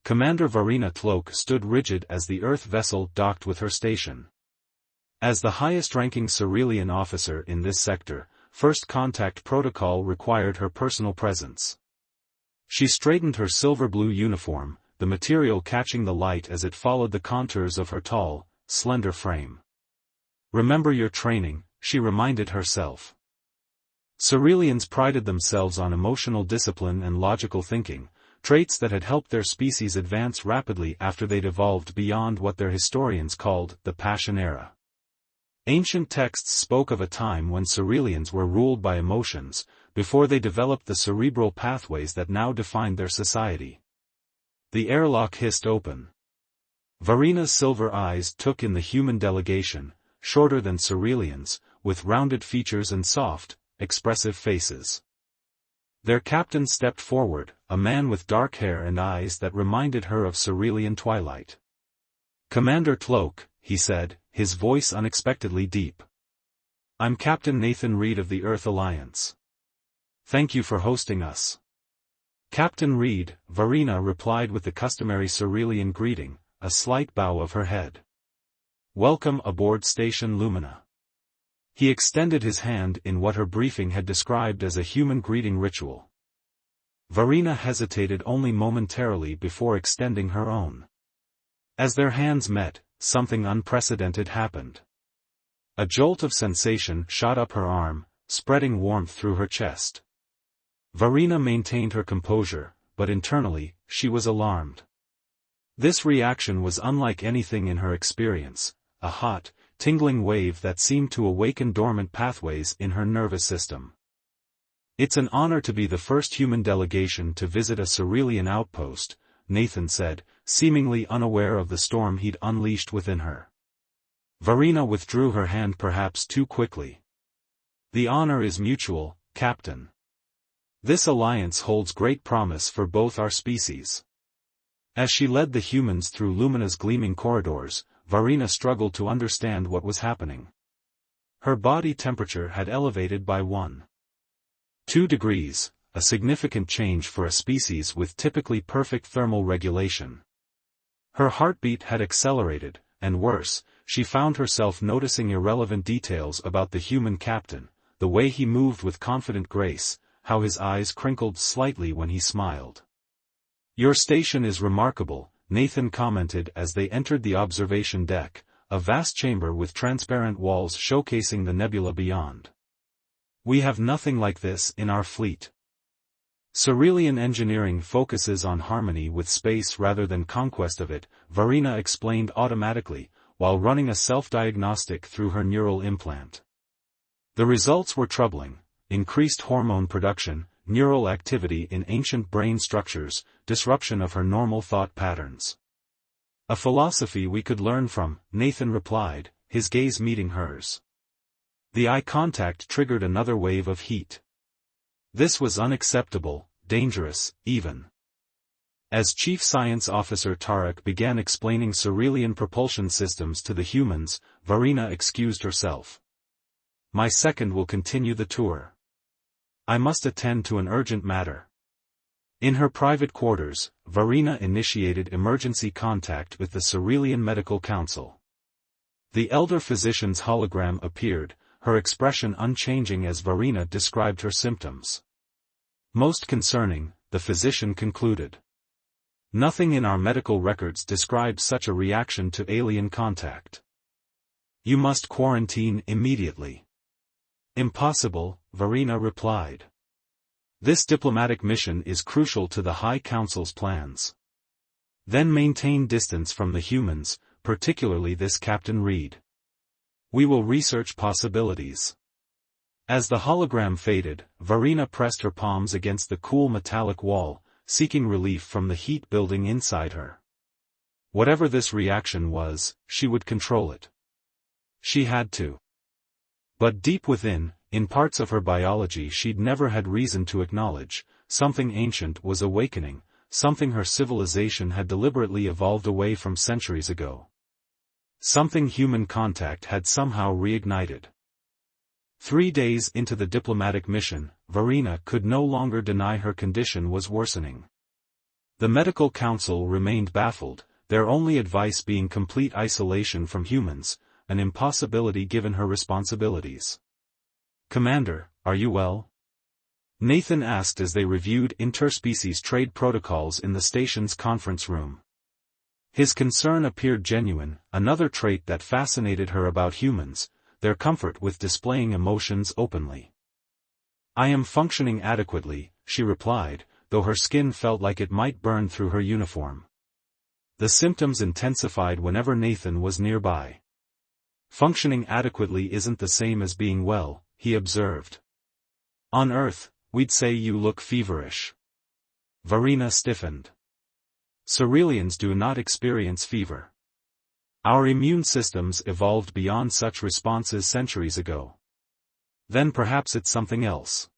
Commander Varina Tlok stood rigid as the Earth vessel docked with her station. As the highest-ranking Cerealian officer in this sector, first contact protocol required her personal presence. She straightened her silver-blue uniform, the material catching the light as it followed the contours of her tall, slender frame. "Remember your training," she reminded herself. Cerealians prided themselves on emotional discipline and logical thinking, traits that had helped their species advance rapidly after they'd evolved beyond what their historians called the Passion Era. Ancient texts spoke of a time when Cerealians were ruled by emotions, before they developed the cerebral pathways that now defined their society. The airlock hissed open. Varina's silver eyes took in the human delegation, shorter than Cerealians, with rounded features and soft, expressive faces. Their captain stepped forward, a man with dark hair and eyes that reminded her of Cerealian twilight. "Commander Tlok," he said, his voice unexpectedly deep. "I'm Captain Nathan Reed of the Earth Alliance. Thank you for hosting us." "Captain Reed," Varina replied with the customary Cerealian greeting, a slight bow of her head. "Welcome aboard Station Lumina." He extended his hand in what her briefing had described as a human greeting ritual. Varina hesitated only momentarily before extending her own. As their hands met, something unprecedented happened. A jolt of sensation shot up her arm, spreading warmth through her chest. Varina maintained her composure, but internally, she was alarmed. This reaction was unlike anything in her experience, a hot, tingling wave that seemed to awaken dormant pathways in her nervous system. "It's an honor to be the first human delegation to visit a Cerealian outpost," Nathan said, seemingly unaware of the storm he'd unleashed within her. Varina withdrew her hand perhaps too quickly. "The honor is mutual, Captain. This alliance holds great promise for both our species." As she led the humans through Lumina's gleaming corridors, Varina struggled to understand what was happening. Her body temperature had elevated by 1.2 degrees, a significant change for a species with typically perfect thermal regulation. Her heartbeat had accelerated, and worse, she found herself noticing irrelevant details about the human captain, the way he moved with confident grace, how his eyes crinkled slightly when he smiled. "Your station is remarkable," Nathan commented as they entered the observation deck, a vast chamber with transparent walls showcasing the nebula beyond. "We have nothing like this in our fleet." Cerealian engineering focuses on harmony with space rather than conquest of it, Varina explained automatically, while running a self-diagnostic through her neural implant. The results were troubling: increased hormone production, neural activity in ancient brain structures, disruption of her normal thought patterns. "A philosophy we could learn from," Nathan replied, his gaze meeting hers. The eye contact triggered another wave of heat. This was unacceptable, dangerous, even. As Chief Science Officer Tarek began explaining Cerealian propulsion systems to the humans, Varina excused herself. "My second will continue the tour. I must attend to an urgent matter." In her private quarters, Varina initiated emergency contact with the Cerealian Medical Council. The elder physician's hologram appeared, her expression unchanging as Varina described her symptoms. "Most concerning," the physician concluded. "Nothing in our medical records describes such a reaction to alien contact. You must quarantine immediately." "Impossible," Varina replied. "This diplomatic mission is crucial to the High Council's plans. Then maintain distance from the humans, particularly this Captain Reed. We will research possibilities." As the hologram faded, Varina pressed her palms against the cool metallic wall, seeking relief from the heat building inside her. Whatever this reaction was, she would control it. She had to. But deep within, in parts of her biology she'd never had reason to acknowledge, something ancient was awakening, something her civilization had deliberately evolved away from centuries ago. Something human contact had somehow reignited. 3 days into the diplomatic mission, Varina could no longer deny her condition was worsening. The medical council remained baffled, their only advice being complete isolation from humans, an impossibility given her responsibilities. "Commander, are you well?" Nathan asked as they reviewed interspecies trade protocols in the station's conference room. His concern appeared genuine, another trait that fascinated her about humans, their comfort with displaying emotions openly. "I am functioning adequately," she replied, though her skin felt like it might burn through her uniform. The symptoms intensified whenever Nathan was nearby. "Functioning adequately isn't the same as being well," he observed. "On Earth, we'd say you look feverish." Varina stiffened. "Cerealians do not experience fever. Our immune systems evolved beyond such responses centuries ago." "Then perhaps it's something else."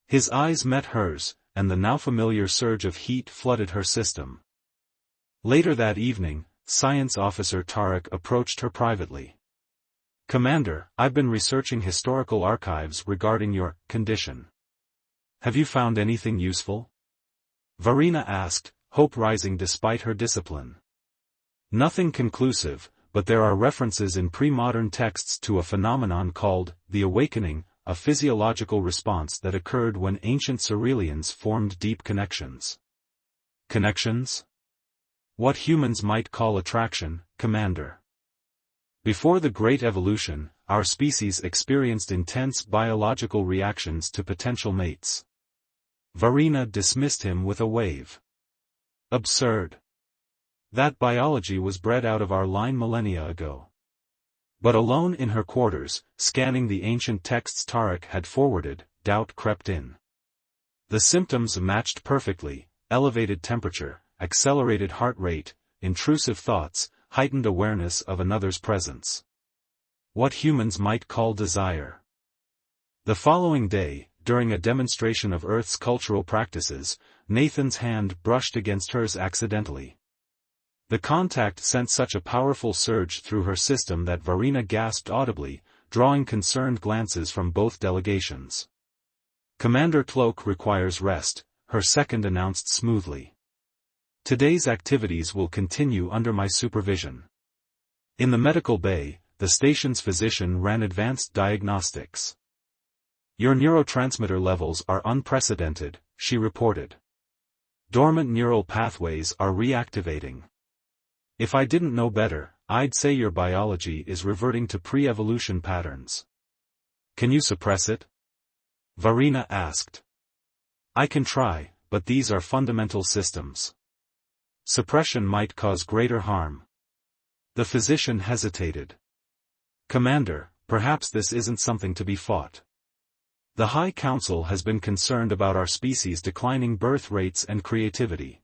His eyes met hers, and the now familiar surge of heat flooded her system. Later that evening, Science Officer Tarek approached her privately. "Commander, I've been researching historical archives regarding your condition. Have you found anything useful?" Varina asked, hope rising despite her discipline. "Nothing conclusive, but there are references in pre-modern texts to a phenomenon called the awakening, a physiological response that occurred when ancient Cerealians formed deep connections." "Connections?" "What humans might call attraction, Commander. Before the Great Evolution, our species experienced intense biological reactions to potential mates." Varina dismissed him with a wave. "Absurd. That biology was bred out of our line millennia ago." But alone in her quarters, scanning the ancient texts Tarek had forwarded, doubt crept in. The symptoms matched perfectly: elevated temperature, accelerated heart rate, intrusive thoughts, heightened awareness of another's presence. What humans might call desire. The following day, during a demonstration of Earth's cultural practices, Nathan's hand brushed against hers accidentally. The contact sent such a powerful surge through her system that Varina gasped audibly, drawing concerned glances from both delegations. "Commander Tlok requires rest," her second announced smoothly. "Today's activities will continue under my supervision." In the medical bay, the station's physician ran advanced diagnostics. "Your neurotransmitter levels are unprecedented," she reported. "Dormant neural pathways are reactivating. If I didn't know better, I'd say your biology is reverting to pre-evolution patterns." "Can you suppress it?" Varina asked. "I can try, but these are fundamental systems. Suppression might cause greater harm." The physician hesitated. "Commander, perhaps this isn't something to be fought. The High Council has been concerned about our species' declining birth rates and creativity.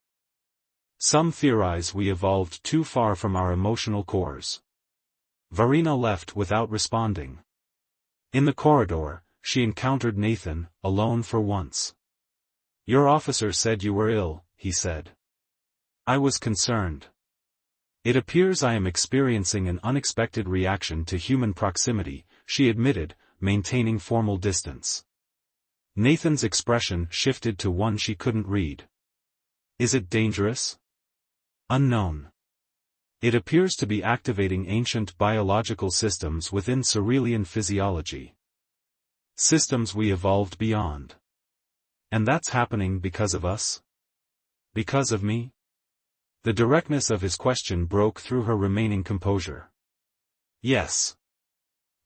Some theorize we evolved too far from our emotional cores." Varina left without responding. In the corridor, she encountered Nathan, alone for once. "Your officer said you were ill," he said. "I was concerned. It appears I am experiencing an unexpected reaction to human proximity," she admitted, maintaining formal distance. Nathan's expression shifted to one she couldn't read. "Is it dangerous?" "Unknown. It appears to be activating ancient biological systems within Cerealian physiology. Systems we evolved beyond. And that's happening because of us? Because of me?" The directness of his question broke through her remaining composure. "Yes.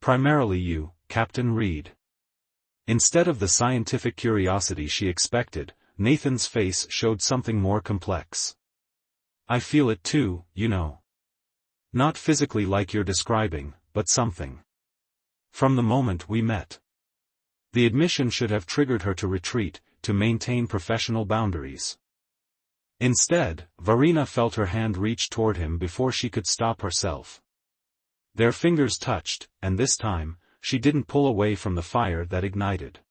Primarily you, Captain Reed." Instead of the scientific curiosity she expected, Nathan's face showed something more complex. "I feel it too, you know. Not physically like you're describing, but something. From the moment we met." The admission should have triggered her to retreat, to maintain professional boundaries. Instead, Varina felt her hand reach toward him before she could stop herself. Their fingers touched, and this time, she didn't pull away from the fire that ignited.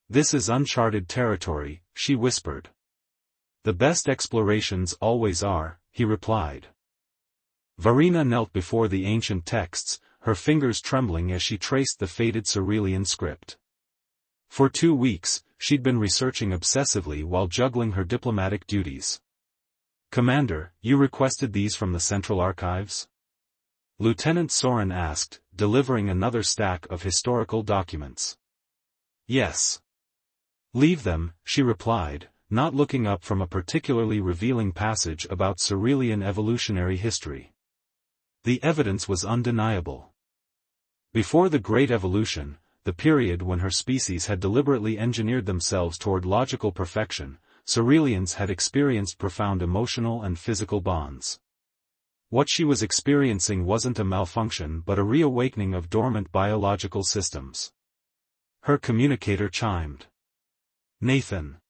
"This is uncharted territory," she whispered. "The best explorations always are," he replied. Varina knelt before the ancient texts, her fingers trembling as she traced the faded Cerealian script. For 2 weeks, she'd been researching obsessively while juggling her diplomatic duties. "Commander, you requested these from the Central Archives?" Lieutenant Soren asked, delivering another stack of historical documents. "Yes." "Leave them," she replied, not looking up from a particularly revealing passage about Cerealian evolutionary history. The evidence was undeniable. Before the Great Evolution, the period when her species had deliberately engineered themselves toward logical perfection, Cerealians had experienced profound emotional and physical bonds. What she was experiencing wasn't a malfunction but a reawakening of dormant biological systems. Her communicator chimed. "Nathan.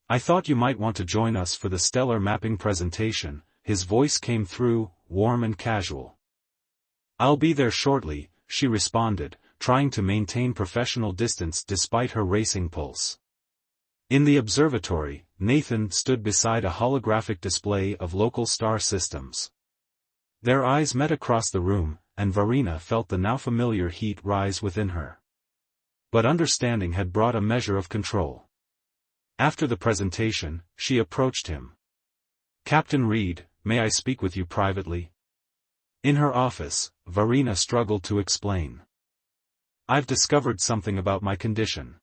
I thought you might want to join us for the stellar mapping presentation," his voice came through, warm and casual. "I'll be there shortly," she responded, trying to maintain professional distance despite her racing pulse. In the observatory, Nathan stood beside a holographic display of local star systems. Their eyes met across the room, and Varina felt the now familiar heat rise within her. But understanding had brought a measure of control. After the presentation, she approached him. "Captain Reed, may I speak with you privately?" In her office, Varina struggled to explain. "I've discovered something about my condition.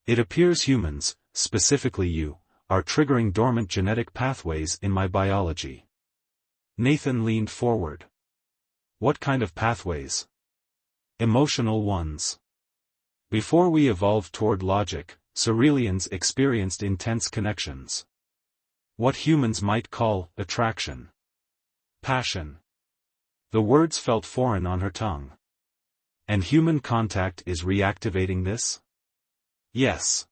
It appears humans, specifically you, are triggering dormant genetic pathways in my biology." Nathan leaned forward. "What kind of pathways?" "Emotional ones. Before we evolved toward logic, Cerealians experienced intense connections. What humans might call attraction. Passion." The words felt foreign on her tongue. "And human contact is reactivating this?" "Yes.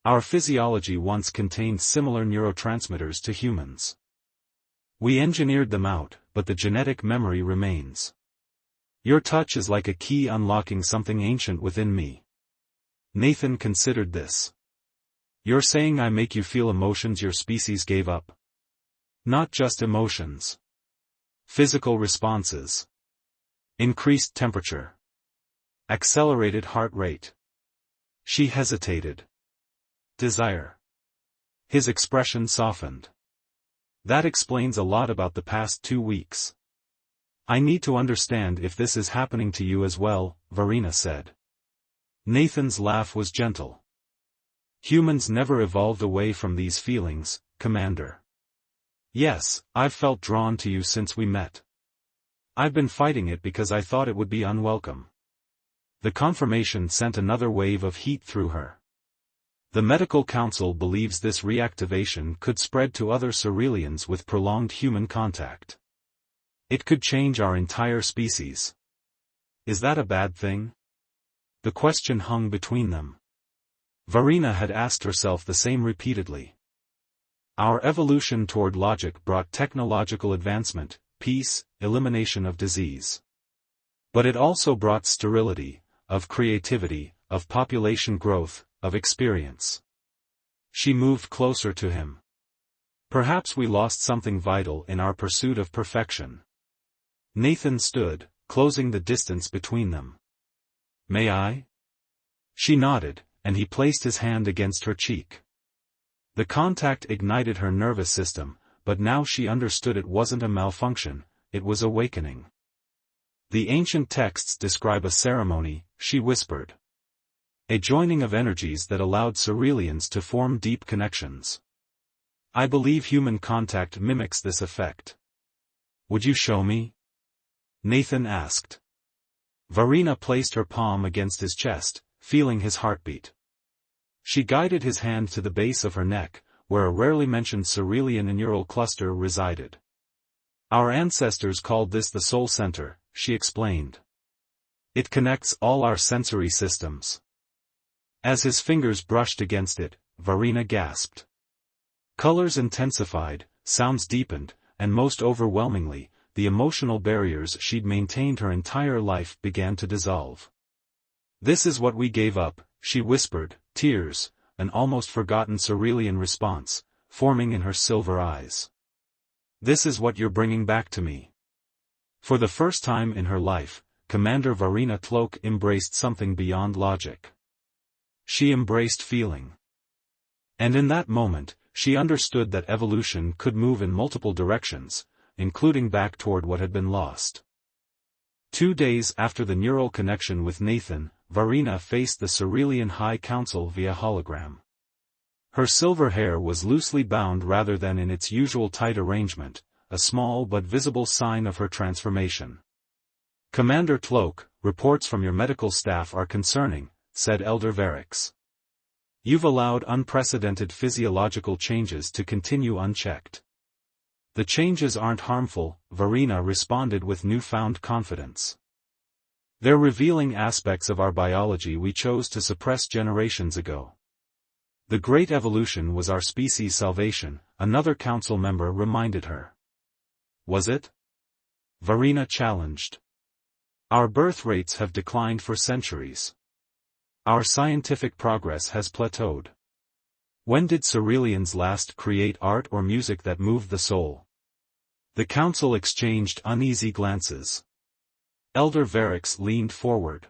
Our physiology once contained similar neurotransmitters to humans. We engineered them out, but the genetic memory remains. Your touch is like a key unlocking something ancient within me." Nathan considered this. "You're saying I make you feel emotions your species gave up?" "Not just emotions. Physical responses. Increased temperature. Accelerated heart rate." She hesitated. "Desire." His expression softened. "That explains a lot about the past 2 weeks. I need to understand if this is happening to you as well," Varina said. Nathan's laugh was gentle. "Humans never evolved away from these feelings, Commander. Yes, I've felt drawn to you since we met. I've been fighting it because I thought it would be unwelcome." The confirmation sent another wave of heat through her. The Medical Council believes this reactivation could spread to other Cerealians with prolonged human contact. It could change our entire species. Is that a bad thing? The question hung between them. Varina had asked herself the same repeatedly. Our evolution toward logic brought technological advancement, peace, elimination of disease. But it also brought sterility, of creativity, of population growth, of experience. She moved closer to him. "Perhaps we lost something vital in our pursuit of perfection." Nathan stood, closing the distance between them. "May I?" She nodded, and he placed his hand against her cheek. The contact ignited her nervous system, but now she understood it wasn't a malfunction, it was awakening. "The ancient texts describe a ceremony," she whispered. "A joining of energies that allowed Cerealians to form deep connections. I believe human contact mimics this effect." "Would you show me?" Nathan asked. Varina placed her palm against his chest, feeling his heartbeat. She guided his hand to the base of her neck, where a rarely mentioned Cerealian neural cluster resided. "Our ancestors called this the soul center," she explained. "It connects all our sensory systems." As his fingers brushed against it, Varina gasped. Colors intensified, sounds deepened, and most overwhelmingly, the emotional barriers she'd maintained her entire life began to dissolve. "This is what we gave up," she whispered, tears, an almost forgotten Cerealian response, forming in her silver eyes. "This is what you're bringing back to me." For the first time in her life, Commander Varina Tlok embraced something beyond logic. She embraced feeling. And in that moment, she understood that evolution could move in multiple directions, including back toward what had been lost. 2 days after the neural connection with Nathan, Varina faced the Cerealian High Council via hologram. Her silver hair was loosely bound rather than in its usual tight arrangement, a small but visible sign of her transformation. "Commander Tloke, reports from your medical staff are concerning," said Elder Varix. "You've allowed unprecedented physiological changes to continue unchecked." "The changes aren't harmful," Varina responded with newfound confidence. "They're revealing aspects of our biology we chose to suppress generations ago." "The Great Evolution was our species' salvation," another council member reminded her. "Was it?" Varina challenged. "Our birth rates have declined for centuries. Our scientific progress has plateaued. When did Cerealians last create art or music that moved the soul?" The council exchanged uneasy glances. Elder Varix leaned forward.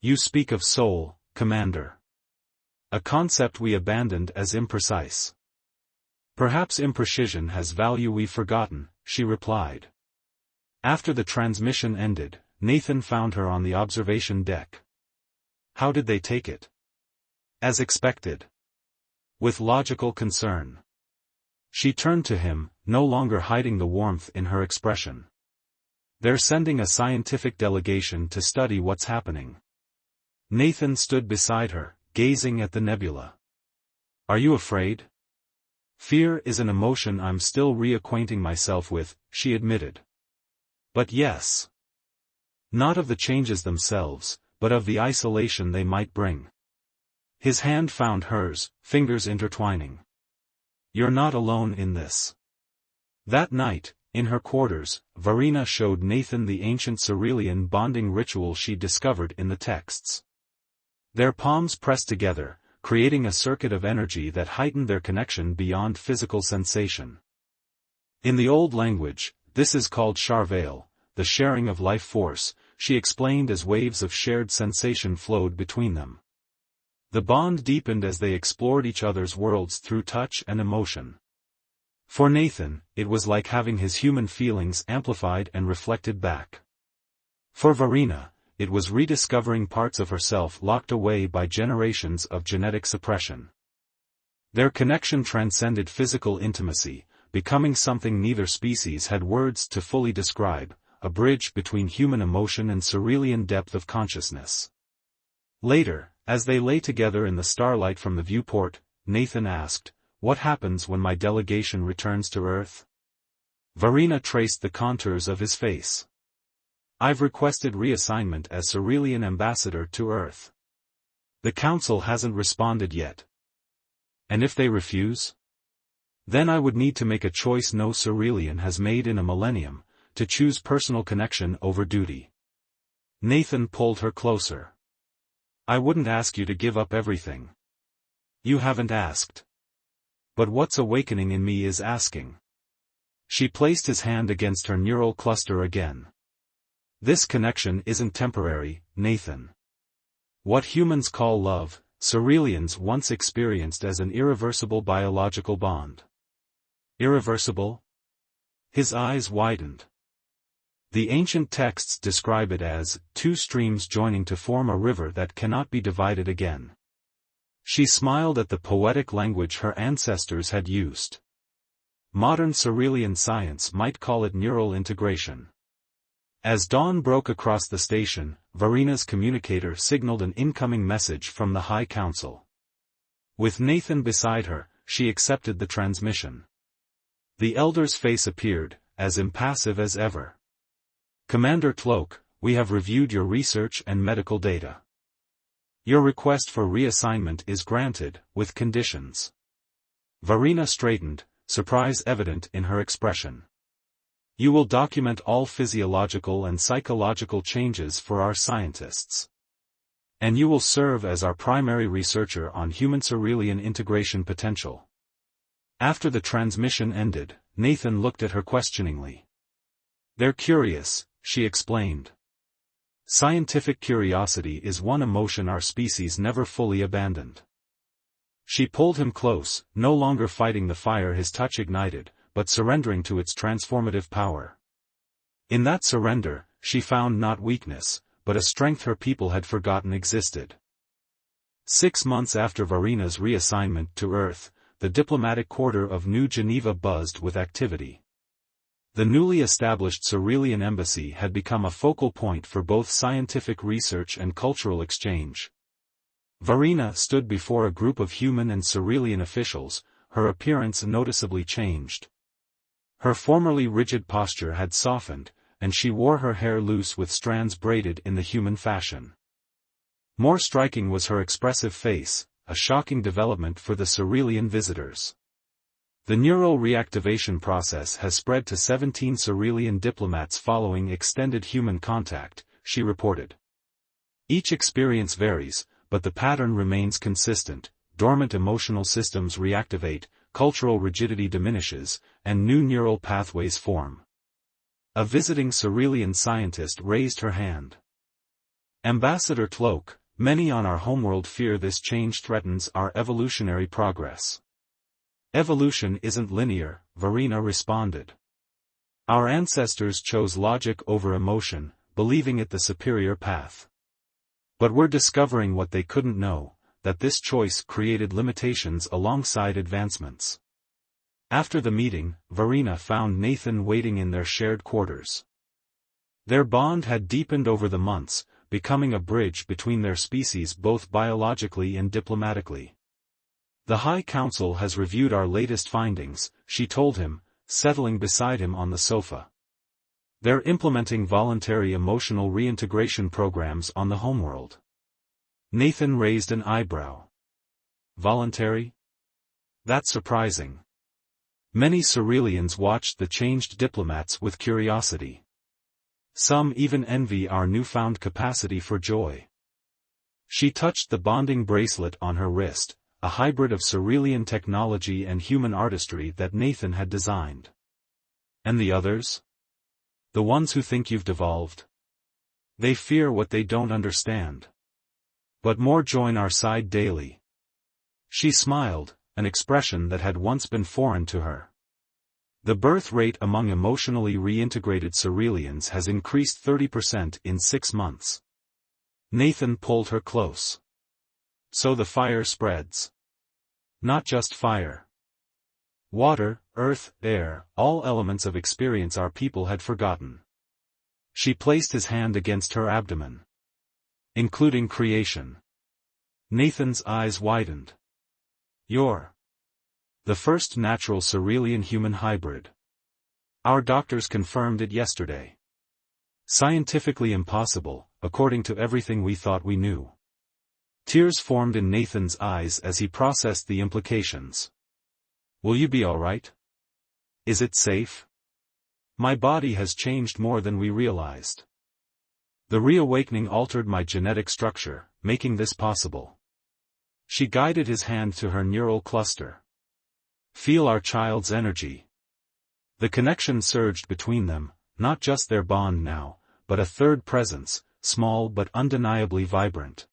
"You speak of soul, Commander. A concept we abandoned as imprecise." "Perhaps imprecision has value we've forgotten," she replied. After the transmission ended, Nathan found her on the observation deck. How did they take it? As expected. With logical concern. She turned to him, no longer hiding the warmth in her expression. "They're sending a scientific delegation to study what's happening." Nathan stood beside her, gazing at the nebula. "Are you afraid?" "Fear is an emotion I'm still reacquainting myself with," she admitted. "But yes. Not of the changes themselves, but of the isolation they might bring." His hand found hers, fingers intertwining. "You're not alone in this." That night, in her quarters, Varina showed Nathan the ancient Cerealian bonding ritual she'd discovered in the texts. Their palms pressed together, creating a circuit of energy that heightened their connection beyond physical sensation. "In the old language, this is called Charveil, the sharing of life force," she explained as waves of shared sensation flowed between them. The bond deepened as they explored each other's worlds through touch and emotion. For Nathan, it was like having his human feelings amplified and reflected back. For Varina, it was rediscovering parts of herself locked away by generations of genetic suppression. Their connection transcended physical intimacy, becoming something neither species had words to fully describe, a bridge between human emotion and Cerealian depth of consciousness. Later, as they lay together in the starlight from the viewport, Nathan asked, "What happens when my delegation returns to Earth?" Varina traced the contours of his face. "I've requested reassignment as Cerealian ambassador to Earth. The Council hasn't responded yet. And if they refuse? Then I would need to make a choice no Cerealian has made in a millennium, to choose personal connection over duty." Nathan pulled her closer. "I wouldn't ask you to give up everything. You haven't asked. But what's awakening in me is asking." She placed his hand against her neural cluster again. "This connection isn't temporary, Nathan. What humans call love, Cerealians once experienced as an irreversible biological bond." "Irreversible?" His eyes widened. "The ancient texts describe it as two streams joining to form a river that cannot be divided again." She smiled at the poetic language her ancestors had used. Modern Cerealian science might call it neural integration. As dawn broke across the station, Varina's communicator signaled an incoming message from the High Council. With Nathan beside her, she accepted the transmission. The elder's face appeared, as impassive as ever. "Commander Tloke, we have reviewed your research and medical data. Your request for reassignment is granted, with conditions." Varina straightened, surprise evident in her expression. "You will document all physiological and psychological changes for our scientists. And you will serve as our primary researcher on human Cerealian integration potential." After the transmission ended, Nathan looked at her questioningly. "They're curious," she explained. Scientific curiosity is one emotion our species never fully abandoned. She pulled him close, no longer fighting the fire his touch ignited, but surrendering to its transformative power. In that surrender, she found not weakness, but a strength her people had forgotten existed. 6 months after Varina's reassignment to Earth, the diplomatic quarter of New Geneva buzzed with activity. The newly established Cerealian embassy had become a focal point for both scientific research and cultural exchange. Varina stood before a group of human and Cerealian officials, her appearance noticeably changed. Her formerly rigid posture had softened, and she wore her hair loose with strands braided in the human fashion. More striking was her expressive face, a shocking development for the Cerealian visitors. The neural reactivation process has spread to 17 Cerealian diplomats following extended human contact, she reported. Each experience varies, but the pattern remains consistent: dormant emotional systems reactivate, cultural rigidity diminishes, and new neural pathways form. A visiting Cerealian scientist raised her hand. Ambassador Tlok, many on our homeworld fear this change threatens our evolutionary progress. Evolution isn't linear, Varina responded. Our ancestors chose logic over emotion, believing it the superior path. But we're discovering what they couldn't know, that this choice created limitations alongside advancements. After the meeting, Varina found Nathan waiting in their shared quarters. Their bond had deepened over the months, becoming a bridge between their species both biologically and diplomatically. The High Council has reviewed our latest findings, she told him, settling beside him on the sofa. They're implementing voluntary emotional reintegration programs on the homeworld. Nathan raised an eyebrow. Voluntary? That's surprising. Many Cerealians watched the changed diplomats with curiosity. Some even envy our newfound capacity for joy. She touched the bonding bracelet on her wrist, a hybrid of Cerealian technology and human artistry that Nathan had designed. And the others? The ones who think you've devolved? They fear what they don't understand. But more join our side daily. She smiled, an expression that had once been foreign to her. The birth rate among emotionally reintegrated Cerealians has increased 30% in 6 months. Nathan pulled her close. So the fire spreads. Not just fire. Water, earth, air, all elements of experience our people had forgotten. She placed his hand against her abdomen. Including creation. Nathan's eyes widened. You're the first natural Cerealian human hybrid. Our doctors confirmed it yesterday. Scientifically impossible, according to everything we thought we knew. Tears formed in Nathan's eyes as he processed the implications. Will you be all right? Is it safe? My body has changed more than we realized. The reawakening altered my genetic structure, making this possible. She guided his hand to her neural cluster. Feel our child's energy. The connection surged between them, not just their bond now, but a third presence, small but undeniably vibrant.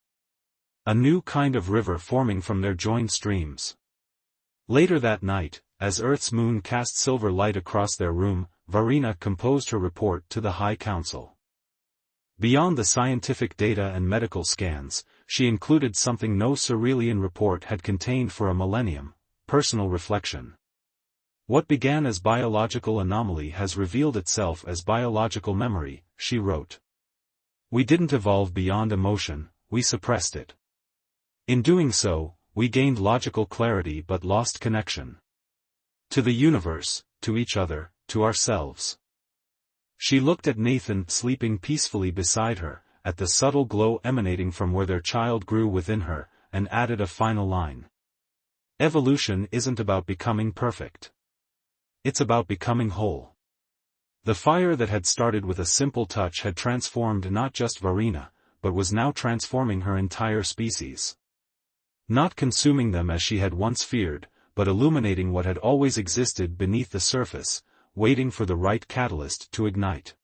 A new kind of river forming from their joined streams. Later that night, as Earth's moon cast silver light across their room, Varina composed her report to the High Council. Beyond the scientific data and medical scans, she included something no Cerealian report had contained for a millennium: personal reflection. What began as biological anomaly has revealed itself as biological memory, she wrote. We didn't evolve beyond emotion, we suppressed it. In doing so, we gained logical clarity but lost connection. To the universe, to each other, to ourselves. She looked at Nathan sleeping peacefully beside her, at the subtle glow emanating from where their child grew within her, and added a final line. Evolution isn't about becoming perfect. It's about becoming whole. The fire that had started with a simple touch had transformed not just Varina, but was now transforming her entire species. Not consuming them as she had once feared, but illuminating what had always existed beneath the surface, waiting for the right catalyst to ignite.